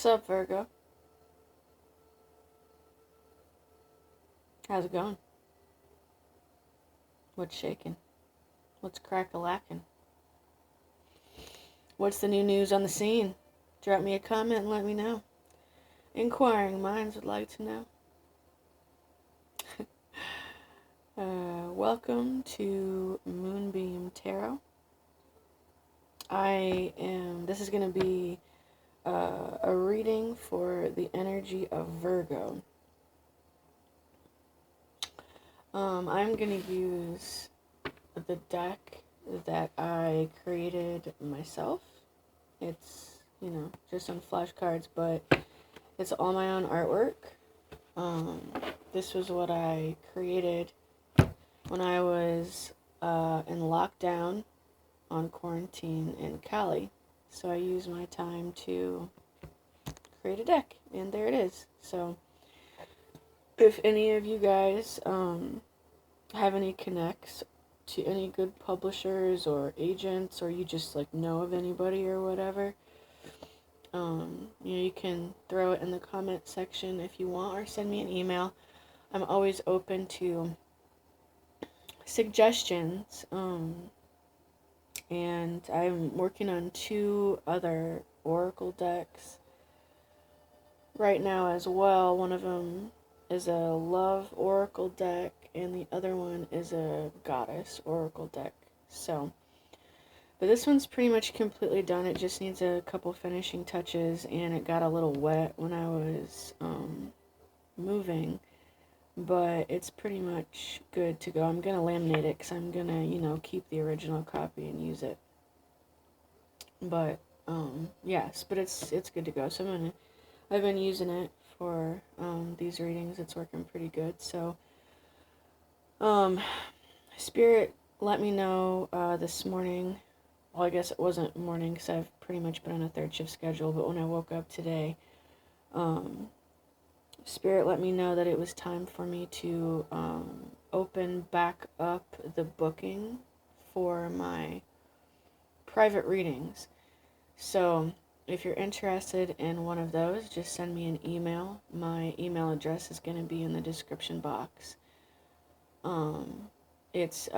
What's up, Virgo? How's it going? What's shaking? What's crack-a-lacking? What's the new news on the scene? Drop me a comment and let me know. Inquiring minds would like to know. Welcome to Moonbeam Tarot. This is going to be a reading for the energy of Virgo. I'm going to use the deck that I created myself. It's, just on flashcards, but it's all my own artwork. This was what I created when I was in lockdown on quarantine in Cali. So I used my time to create a deck, and there it is. So if any of you guys have any connects to any good publishers or agents, or you just know of anybody or whatever, you can throw it in the comment section if you want, or send me an email. I'm always open to suggestions, and I'm working on 2 other oracle decks right now as well. One of them is a love oracle deck, and the other one is a goddess oracle deck. But this one's pretty much completely done. It just needs a couple finishing touches, and it got a little wet when I was moving, but it's pretty much good to go. I'm gonna laminate it because I'm gonna, keep the original copy and use it. But yes, but it's good to go. So I've been using it for these readings. It's working pretty good. So Spirit let me know this morning. Well, I guess it wasn't morning because I've pretty much been on a 3rd shift schedule, but when I woke up today, Spirit let me know that it was time for me to open back up the booking for my private readings. So if you're interested in one of those, just send me an email. My email address is going to be in the description box. It's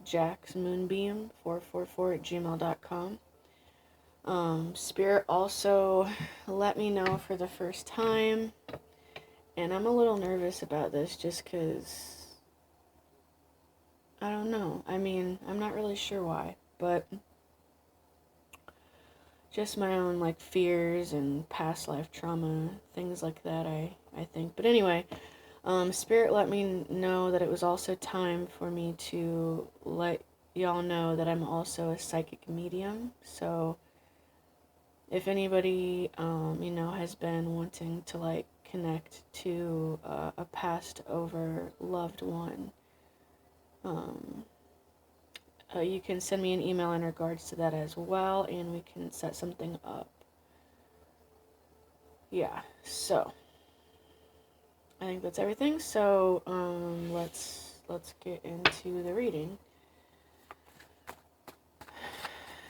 jaxmoonbeam444@gmail.com. Spirit also let me know for the first time, and I'm a little nervous about this just because, I don't know. I mean, I'm not really sure why, but just my own fears and past life trauma, things like that, I think. But anyway, Spirit let me know that it was also time for me to let y'all know that I'm also a psychic medium. So if anybody, has been wanting to connect to a passed over loved one, you can send me an email in regards to that as well, and we can set something up. Yeah, so I think that's everything. So let's get into the reading.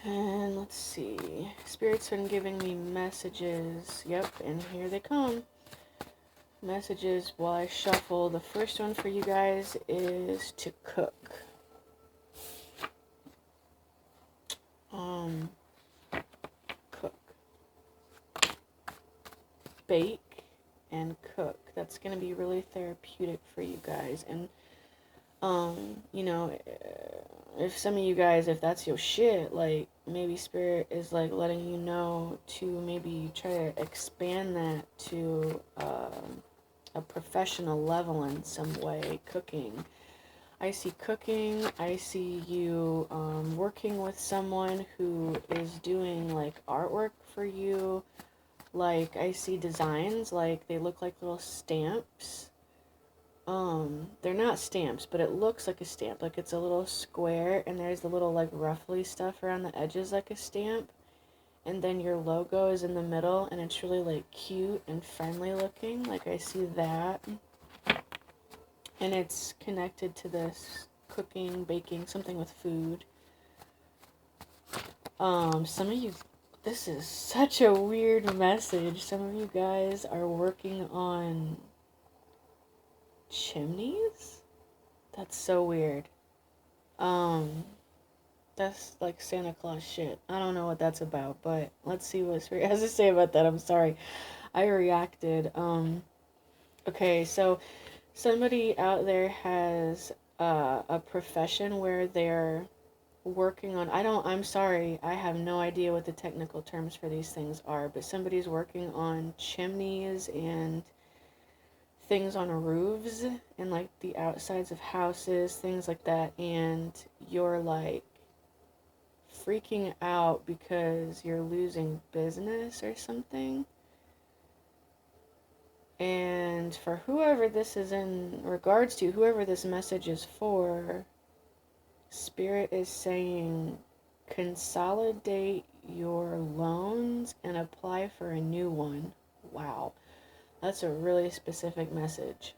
And let's see. Spirit's been giving me messages. Yep, and here they come. Messages while I shuffle. The first one for you guys is to cook. Cook. Bake and cook. That's going to be really therapeutic for you guys. And, if some of you guys, if that's your shit, maybe Spirit is, letting you know to maybe try to expand that to a professional level in some way, cooking. I see cooking. I see you working with someone who is doing, artwork for you. I see designs, they look like little stamps. They're not stamps, but it looks like a stamp. It's a little square, and there's the little, ruffly stuff around the edges like a stamp. And then your logo is in the middle, and it's really, cute and friendly looking. I see that. And it's connected to this cooking, baking, something with food. Some of you This is such a weird message. Some of you guys are working on chimneys? That's so weird. That's like Santa Claus shit. I don't know what that's about, but let's see what Spirit has to say about that. I'm sorry. I reacted. Okay, so somebody out there has a profession where they're working on, I'm sorry, I have no idea what the technical terms for these things are, but somebody's working on chimneys and things on roofs and like the outsides of houses, things like that, and you're like freaking out because you're losing business or something. And for whoever this is in regards to, whoever this message is for, Spirit is saying consolidate your loans and apply for a new one. Wow, that's a really specific message.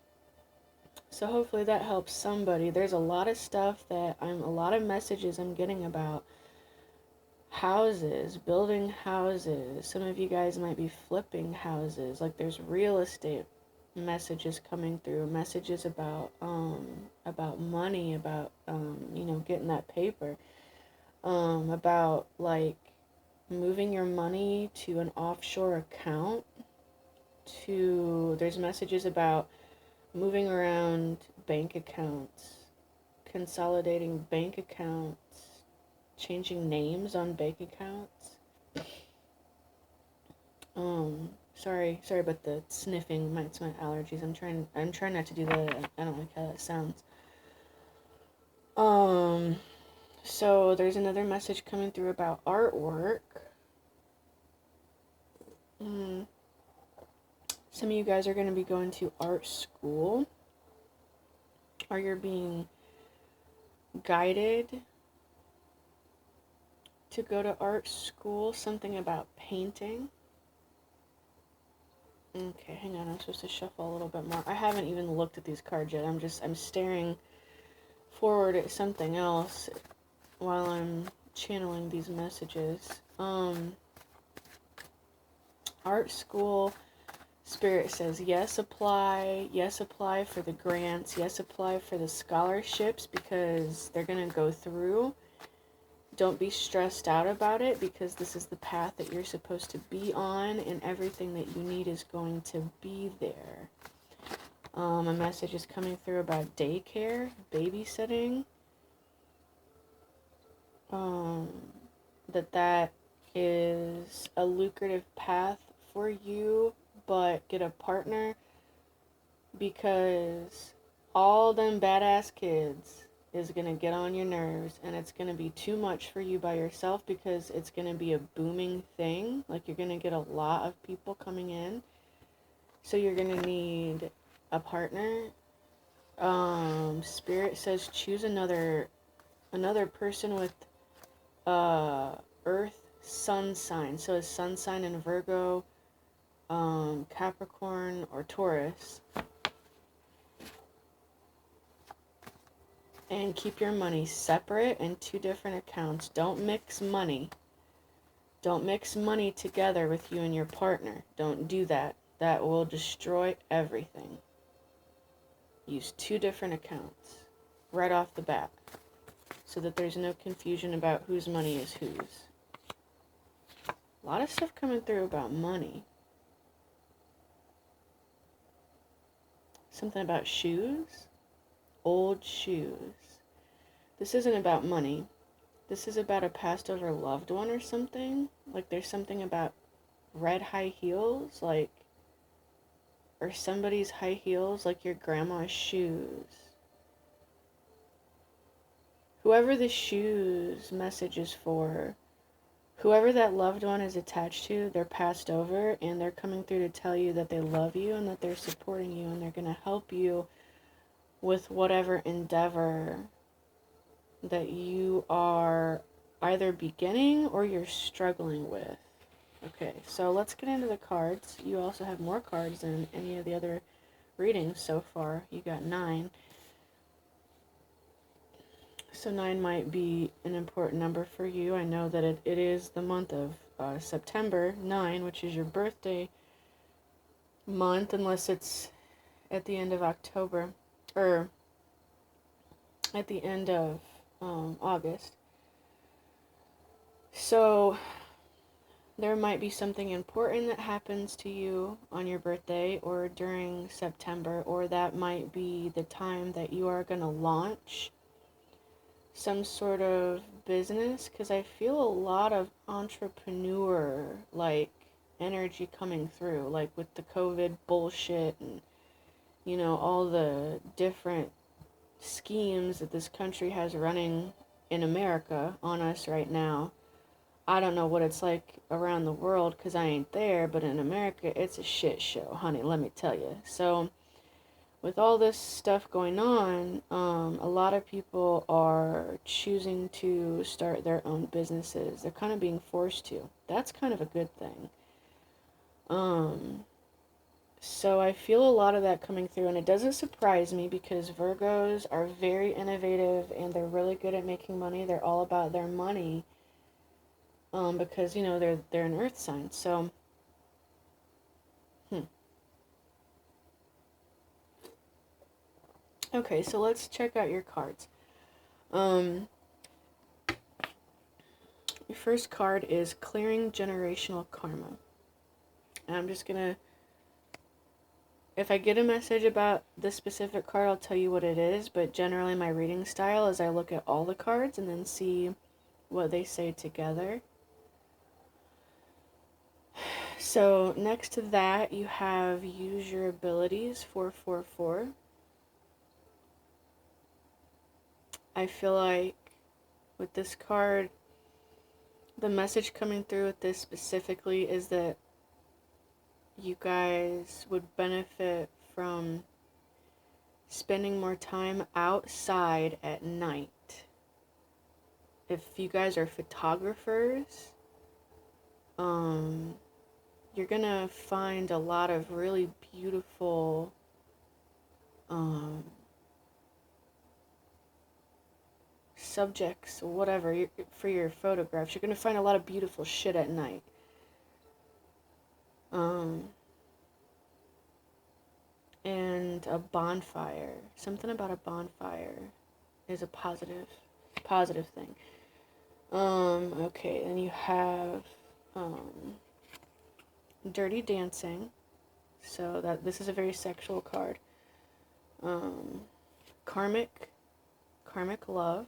So hopefully that helps somebody. There's a lot of stuff that a lot of messages I'm getting about houses, building houses. Some of you guys might be flipping houses. Like there's real estate messages coming through, messages about money, about getting that paper, about like moving your money to an offshore account, there's messages about moving around bank accounts, consolidating bank accounts, changing names on bank accounts. Sorry about the sniffing. It's my allergies. I'm trying not to do that. I don't like how that sounds. So there's another message coming through about artwork. Some of you guys are going to be going to art school, or you're being guided to go to art school, something about painting. Okay, hang on, I'm supposed to shuffle a little bit more. I haven't even looked at these cards yet. I'm staring forward at something else while I'm channeling these messages. Art school, Spirit says yes, apply for the grants, yes, apply for the scholarships because they're going to go through. Don't be stressed out about it because this is the path that you're supposed to be on and everything that you need is going to be there. A message is coming through about daycare, babysitting. That is a lucrative path for you, but get a partner because all them badass kids is going to get on your nerves and it's going to be too much for you by yourself because it's going to be a booming thing. Like you're going to get a lot of people coming in. So you're going to need a partner. Spirit says choose another person with earth sun sign. So a sun sign in Virgo, Capricorn, or Taurus. And keep your money separate in 2 different accounts. Don't mix money. Don't mix money together with you and your partner. Don't do that. That will destroy everything. Use 2 different accounts right off the bat so that there's no confusion about whose money is whose. A lot of stuff coming through about money. Something about shoes. Old shoes. This isn't about money. This is about a passed over loved one or something. Like there's something about red high heels, like, or somebody's high heels, like your grandma's shoes. Whoever the shoes message is for, whoever that loved one is attached to, they're passed over and they're coming through to tell you that they love you and that they're supporting you and they're going to help you with whatever endeavor that you are either beginning or you're struggling with. Okay, so let's get into the cards. You also have more cards than any of the other readings so far. You got 9. So 9 might be an important number for you. I know that it is the month of September 9, which is your birthday month, unless it's at the end of October or at the end of August. So there might be something important that happens to you on your birthday or during September, or that might be the time that you are going to launch some sort of business, because I feel a lot of entrepreneur like energy coming through, like with the COVID bullshit and all the different schemes that this country has running in America on us right now. I don't know what it's like around the world because I ain't there, but in America, it's a shit show, honey, let me tell you. So, with all this stuff going on, a lot of people are choosing to start their own businesses. They're kind of being forced to. That's kind of a good thing. So I feel a lot of that coming through, and it doesn't surprise me because Virgos are very innovative and they're really good at making money. They're all about their money, because they're an Earth sign. So, okay, so let's check out your cards. Your first card is Clearing Generational Karma. And I'm just gonna, if I get a message about this specific card, I'll tell you what it is, but generally my reading style is I look at all the cards and then see what they say together. So next to that, you have Use Your Abilities, 444. I feel like with this card, the message coming through with this specifically is that you guys would benefit from spending more time outside at night. If you guys are photographers, you're gonna find a lot of really beautiful subjects or whatever for your photographs. You're gonna find a lot of beautiful shit at night. And a bonfire. Something about a bonfire is a positive thing. Okay, then you have Dirty Dancing. So that this is a very sexual card. Karmic Love.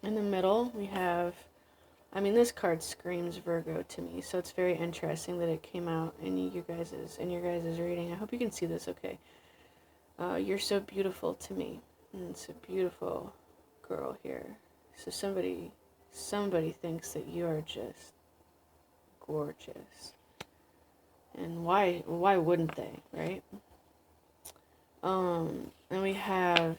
In the middle, we have, this card screams Virgo to me, so it's very interesting that it came out in your guys' reading. I hope you can see this okay. You're so beautiful to me. And it's a beautiful girl here. So somebody thinks that you are just gorgeous. And why wouldn't they, right? And we have,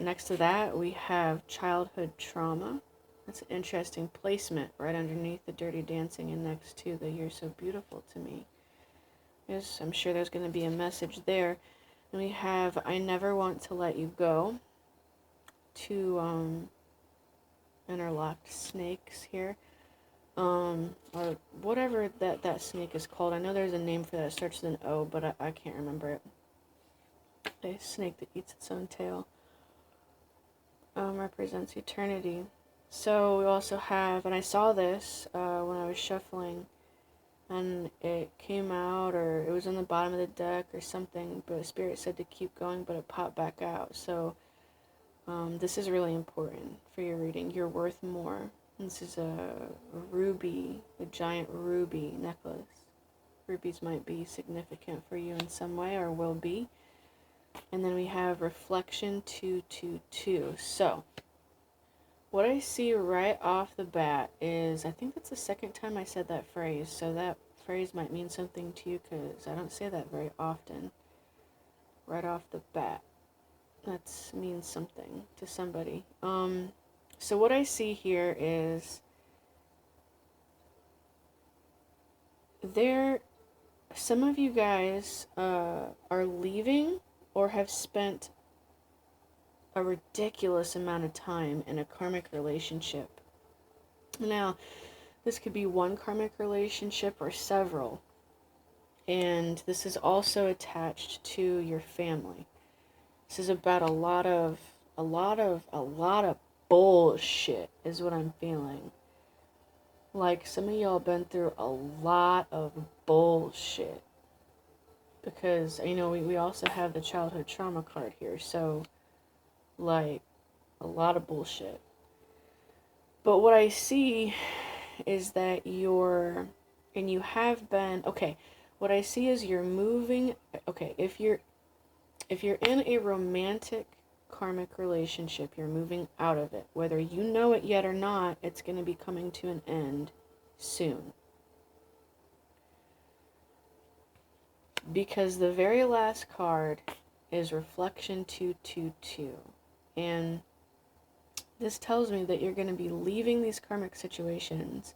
next to that, we have childhood trauma. That's an interesting placement right underneath the Dirty Dancing and next to the You're So Beautiful to Me. Yes, I'm sure there's going to be a message there. And we have I Never Want to Let You Go. Two interlocked snakes here. Or whatever that snake is called. I know there's a name for that. It starts with an O, but I can't remember it. A snake that eats its own tail. Represents eternity. So we also have, and I saw this when I was shuffling, and it came out, or it was on the bottom of the deck or something, but Spirit said to keep going, but it popped back out. So this is really important for your reading. You're worth more. This is a ruby, a giant ruby necklace. Rubies might be significant for you in some way, or will be. And then we have Reflection 222. So what I see right off the bat is, I think that's the second time I said that phrase, so that phrase might mean something to you because I don't say that very often. Right off the bat. That means something to somebody. So what I see here is some of you guys are leaving or have spent a ridiculous amount of time in a karmic relationship. Now, this could be one karmic relationship or several. And this is also attached to your family. This is about a lot of bullshit is what I'm feeling. Like, some of y'all been through a lot of bullshit. Because, you know, we also have the childhood trauma card here. So, like, a lot of bullshit. But what I see is that you have been, okay, what I see is you're moving, okay, if you're in a romantic karmic relationship, you're moving out of it. Whether you know it yet or not, it's going to be coming to an end soon. Because the very last card is Reflection 222. And this tells me that you're going to be leaving these karmic situations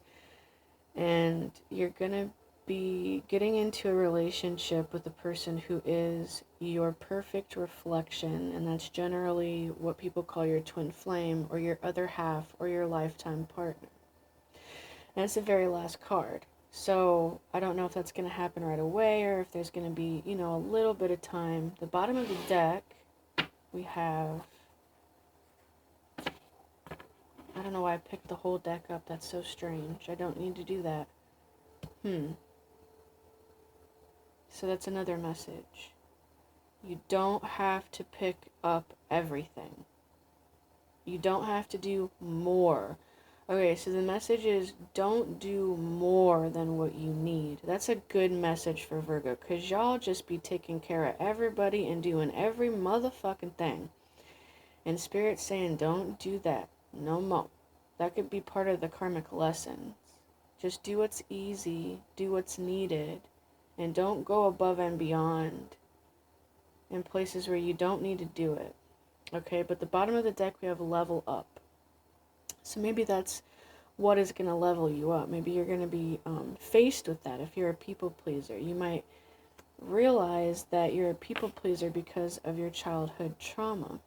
and you're going to be getting into a relationship with a person who is your perfect reflection, and that's generally what people call your twin flame or your other half or your lifetime partner. And it's the very last card. So I don't know if that's going to happen right away or if there's going to be, you know, a little bit of time. The bottom of the deck, we have, I don't know why I picked the whole deck up. That's so strange. I don't need to do that. So that's another message. You don't have to pick up everything. You don't have to do more. Okay, so the message is don't do more than what you need. That's a good message for Virgo, because y'all just be taking care of everybody and doing every motherfucking thing. And Spirit's saying don't do that no more. That could be part of the karmic lessons. Just do what's easy, do what's needed, and don't go above and beyond in places where you don't need to do it. Okay, but the bottom of the deck we have level up. So maybe that's what is going to level you up. Maybe you're going to be faced with that. If you're a people pleaser, you might realize that you're a people pleaser because of your childhood trauma.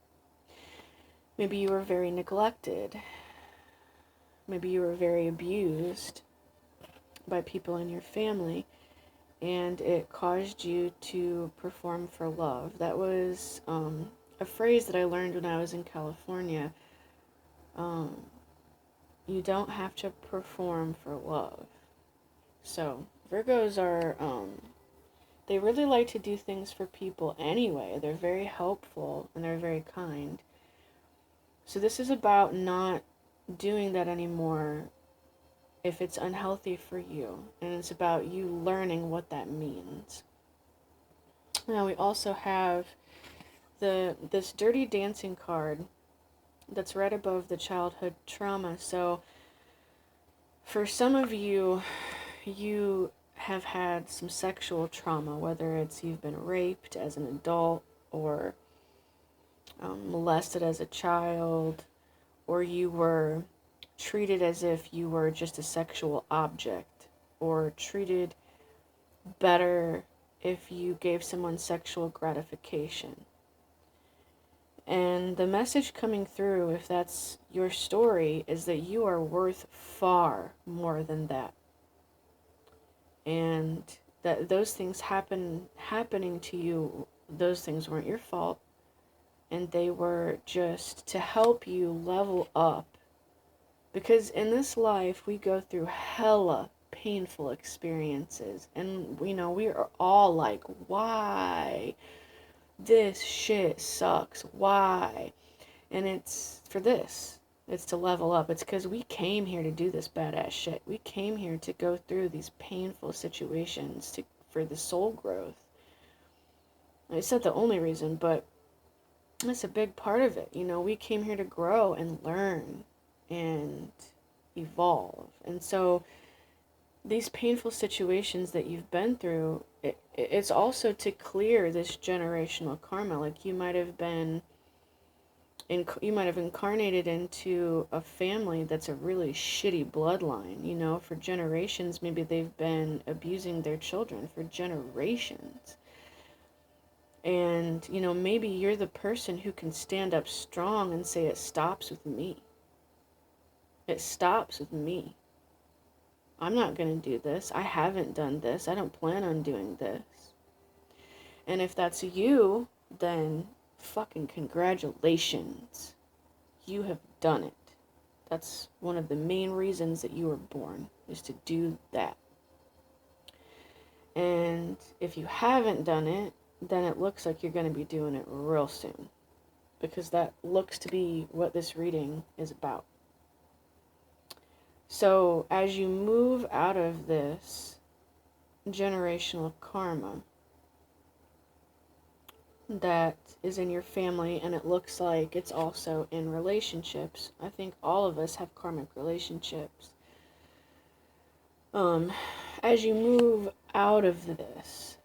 Maybe you were very neglected. Maybe you were very abused by people in your family, and it caused you to perform for love. That was a phrase that I learned when I was in California. You don't have to perform for love. So Virgos are, they really like to do things for people anyway. They're very helpful and they're very kind. So this is about not doing that anymore if it's unhealthy for you. And it's about you learning what that means. Now we also have this Dirty Dancing card that's right above the childhood trauma. So for some of you, you have had some sexual trauma, whether it's you've been raped as an adult or molested as a child, or you were treated as if you were just a sexual object, or treated better if you gave someone sexual gratification. And the message coming through, if that's your story, is that you are worth far more than that. And that those things happening to you, those things weren't your fault. And they were just to help you level up. Because in this life, we go through hella painful experiences. And, you know, we are all like, why? This shit sucks. Why? And it's for this. It's to level up. It's because we came here to do this badass shit. We came here to go through these painful situations for the soul growth. It's not the only reason, but that's a big part of it. You know, we came here to grow and learn and evolve. And so these painful situations that you've been through, it's also to clear this generational karma. Like you might have incarnated into a family that's a really shitty bloodline. You know, for generations, maybe they've been abusing their children for generations. And, you know, maybe you're the person who can stand up strong and say, it stops with me. It stops with me. I'm not going to do this. I haven't done this. I don't plan on doing this. And if that's you, then fucking congratulations. You have done it. That's one of the main reasons that you were born, is to do that. And if you haven't done it, then it looks like you're going to be doing it real soon. Because that looks to be what this reading is about. So as you move out of this generational karma that is in your family, and it looks like it's also in relationships. I think all of us have karmic relationships. As you move out of this,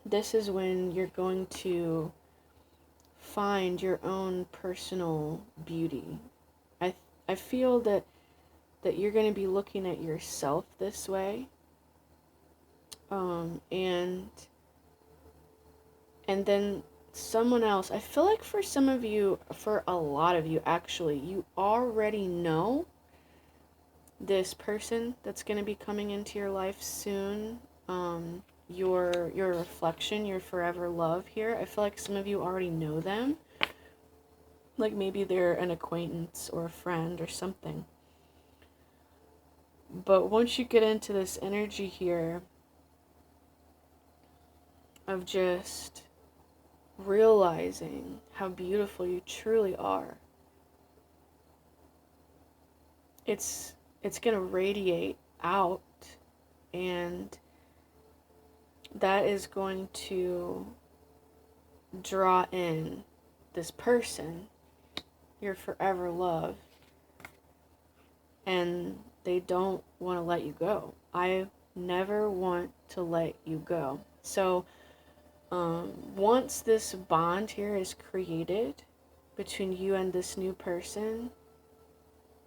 this is when you're going to find your own personal beauty. I feel that you're going to be looking at yourself this way. And then someone else, I feel like for some of you, for a lot of you actually, you already know this person that's going to be coming into your life soon. Your reflection, your forever love here. I feel like some of you already know them. Like maybe they're an acquaintance or a friend or something. But once you get into this energy here of just realizing how beautiful you truly are, it's going to radiate out, and that is going to draw in this person, your forever love, and they don't want to let you go. I never want to let you go. So once this bond here is created between you and this new person,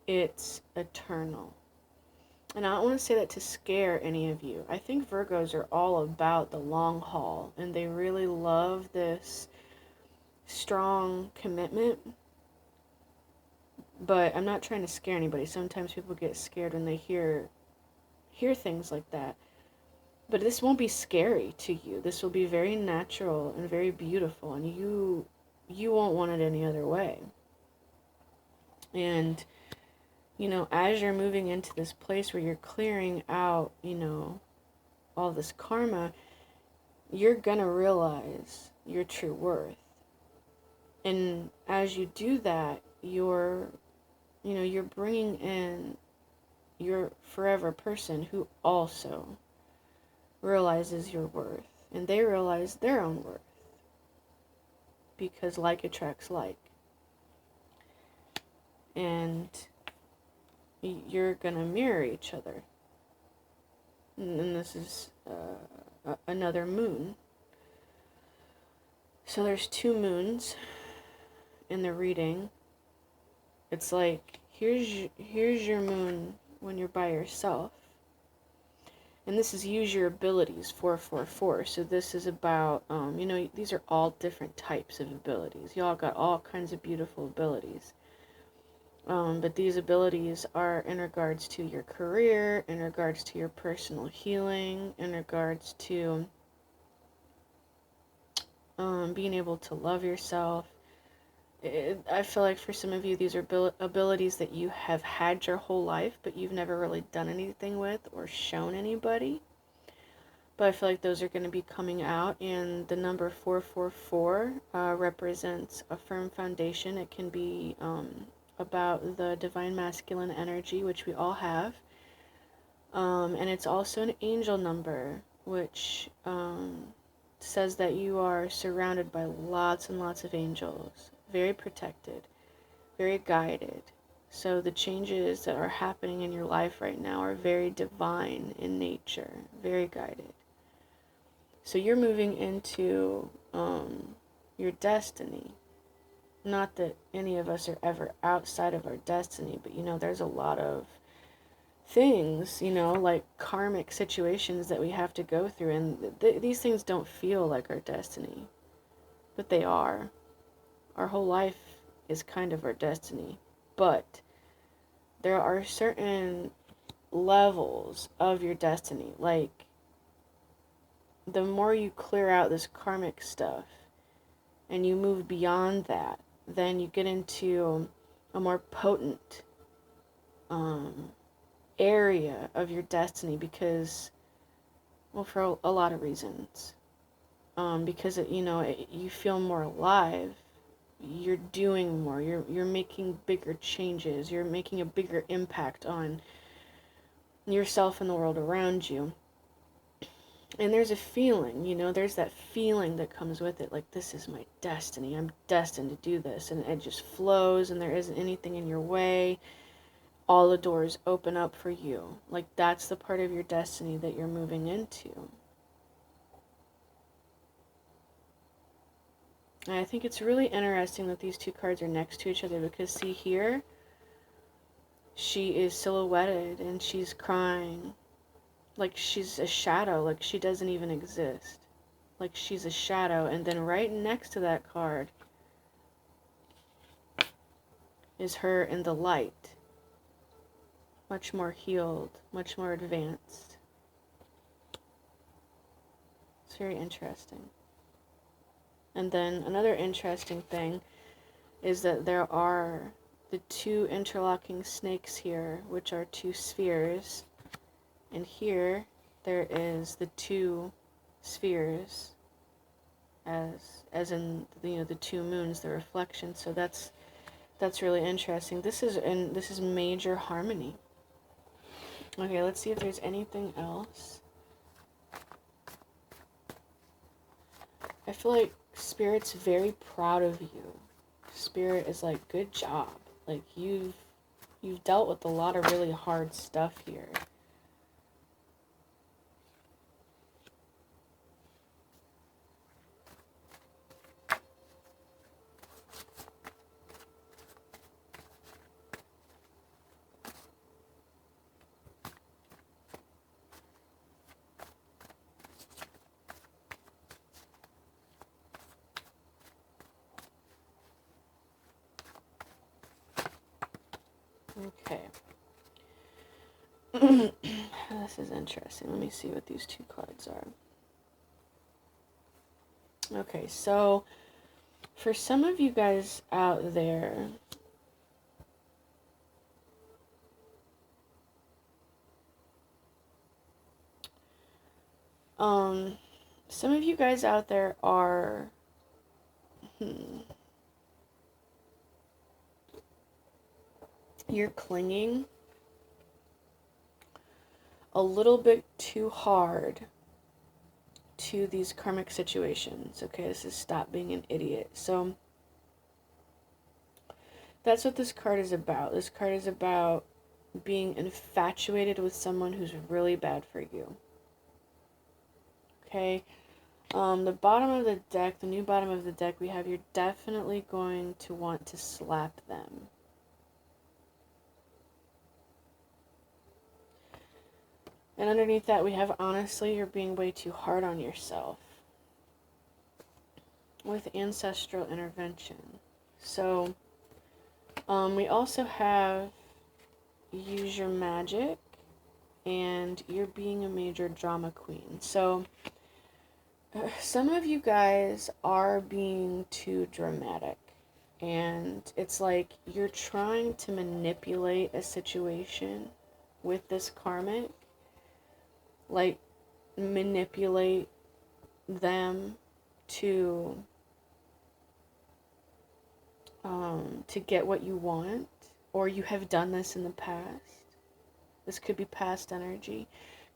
it's eternal. And I don't want to say that to scare any of you. I think Virgos are all about the long haul, and they really love this strong commitment. But I'm not trying to scare anybody. Sometimes people get scared when they hear things like that. But this won't be scary to you. This will be very natural and very beautiful, and you won't want it any other way. And you know, as you're moving into this place where you're clearing out, you know, all this karma, you're gonna realize your true worth. And as you do that, you're bringing in your forever person who also realizes your worth, and they realize their own worth, because like attracts like. And you're gonna mirror each other. And this is another moon. So there's 2 moons in the reading. It's like, here's your moon when you're by yourself. And this is use your abilities, 444. So this is about, you know, these are all different types of abilities. Y'all got all kinds of beautiful abilities. But these abilities are in regards to your career, in regards to your personal healing, in regards to being able to love yourself. I feel like for some of you, these are abilities that you have had your whole life, but you've never really done anything with or shown anybody. But I feel like those are going to be coming out, and the number 444 represents a firm foundation. It can be about the divine masculine energy, which we all have. And it's also an angel number, which says that you are surrounded by lots and lots of angels, very protected, very guided. So the changes that are happening in your life right now are very divine in nature, very guided. So you're moving into your destiny. Not that any of us are ever outside of our destiny, but you know, there's a lot of things, like karmic situations that we have to go through. And these things don't feel like our destiny, but they are. Our whole life is kind of our destiny. But there are certain levels of your destiny. Like, the more you clear out this karmic stuff and you move beyond that, then you get into a more potent area of your destiny, because, well, for a lot of reasons. Because you feel more alive. You're doing more. You're making bigger changes. You're making a bigger impact on yourself and the world around you. And there's a feeling, there's that feeling that comes with it, like, this is my destiny. I'm destined to do this. And it just flows, and there isn't anything in your way. All the doors open up for you. Like, that's the part of your destiny that you're moving into. And I think it's really interesting that these two cards are next to each other, because, see here, she is silhouetted and she's crying. Like she's a shadow, like she doesn't even exist. Like she's a shadow. And then right next to that card is her in the light. Much more healed, much more advanced. It's very interesting. And then another interesting thing is that there are the two interlocking snakes here, which are two spheres. And here there is the two spheres, as in the two moons, the reflection. So that's really interesting. This is major harmony. Okay, let's see if there's anything else. I feel like Spirit's very proud of you. Spirit is like, good job. Like, you've dealt with a lot of really hard stuff here. Okay. This is interesting. Let me see what these two cards are. Okay, so for some of you guys out there, some of you guys out there are, you're clinging a little bit too hard to these karmic situations. Okay, this is stop being an idiot. So that's what this card is about. This card is about being infatuated with someone who's really bad for you. Okay, the bottom of the deck, the new bottom of the deck, we have, you're definitely going to want to slap them. And underneath that, we have, honestly, you're being way too hard on yourself. With ancestral intervention. So, we also have use your magic, and you're being a major drama queen. So, some of you guys are being too dramatic. And it's like you're trying to manipulate a situation with this karmic. Like, manipulate them to get what you want, or you have done this in the past. This could be past energy.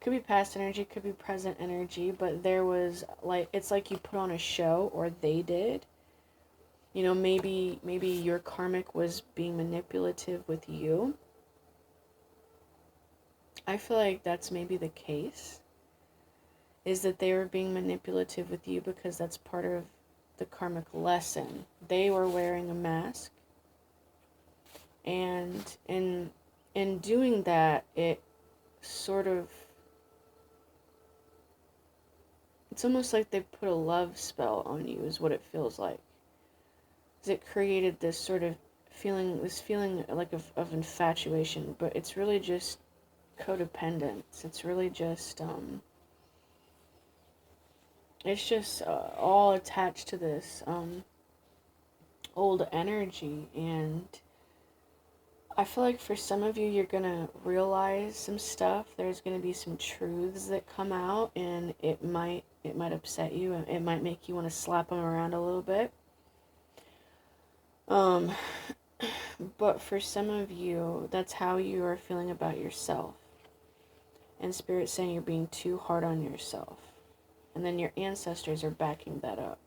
Could be past energy, could be present energy, but there was, like, it's like you put on a show, or they did. Maybe your karmic was being manipulative with you. I feel like that's maybe the case, is that they were being manipulative with you because that's part of the karmic lesson. They were wearing a mask, and in doing that, it sort of, it's almost like they put a love spell on you is what it feels like. It created this sort of feeling, like of infatuation, but it's really just codependence. It's really just, it's just all attached to this old energy. And I feel like for some of you, you're gonna realize some stuff. There's gonna be some truths that come out, and it might upset you. It might make you want to slap them around a little bit. But for some of you, that's how you are feeling about yourself. And Spirit's saying you're being too hard on yourself. And then your ancestors are backing that up.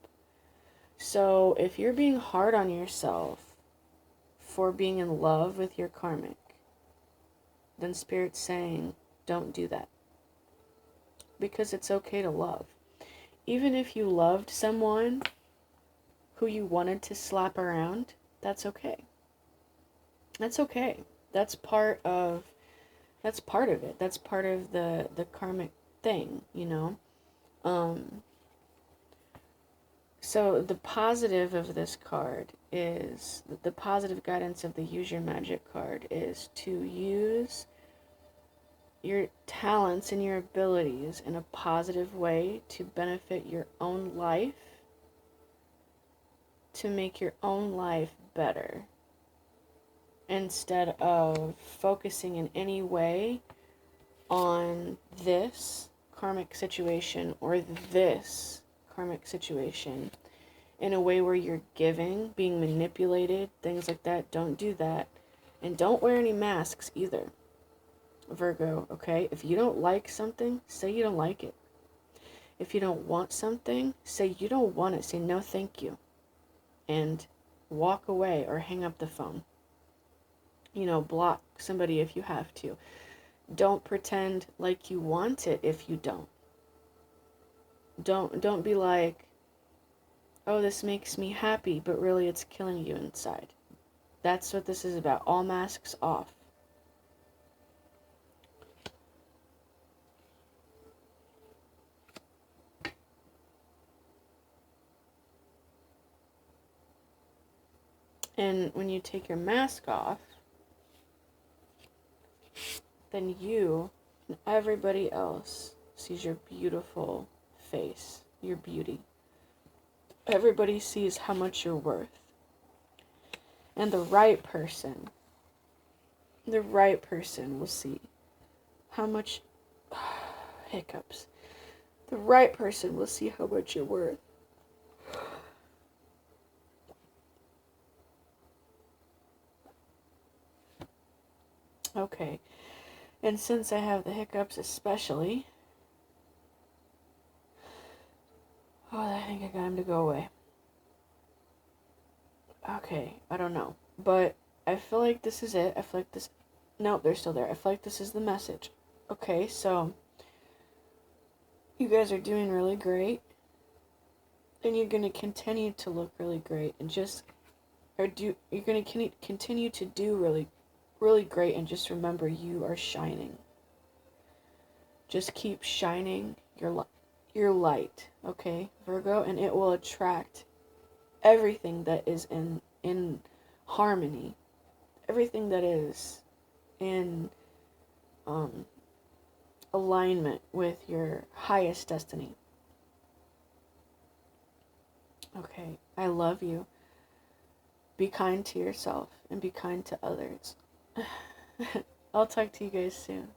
So if you're being hard on yourself for being in love with your karmic, then Spirit's saying don't do that. Because it's okay to love. Even if you loved someone who you wanted to slap around, that's okay. That's okay. That's part of it. That's part of the karmic thing, you know? So the positive of this card is, the positive guidance of the Use Your Magic card is to use your talents and your abilities in a positive way to benefit your own life, to make your own life better, instead of focusing in any way on this karmic situation or this karmic situation in a way where you're giving, being manipulated, things like that. Don't do that. And don't wear any masks either, Virgo, okay? If you don't like something, say you don't like it. If you don't want something, say you don't want it. Say no thank you. And walk away or hang up the phone. You know, block somebody if you have to. Don't pretend like you want it if you don't. Don't be like, oh, this makes me happy, but really it's killing you inside. That's what this is about. All masks off. And when you take your mask off, then you and everybody else sees your beautiful face, your beauty. Everybody sees how much you're worth. And the right person will see how much, hiccups. The right person will see how much you're worth. Okay. And since I have the hiccups especially, I think I got him to go away. Okay, I don't know. But I feel like this is it. I feel like this... Nope, they're still there. I feel like this is the message. Okay, so you guys are doing really great. And you're going to continue to look really great. And you're going to continue to do really, really great. And just remember, you are shining. Just keep shining your light, okay, Virgo? And it will attract everything that is in harmony, everything that is in alignment with your highest destiny. Okay, I love you. Be kind to yourself and be kind to others. I'll talk to you guys soon.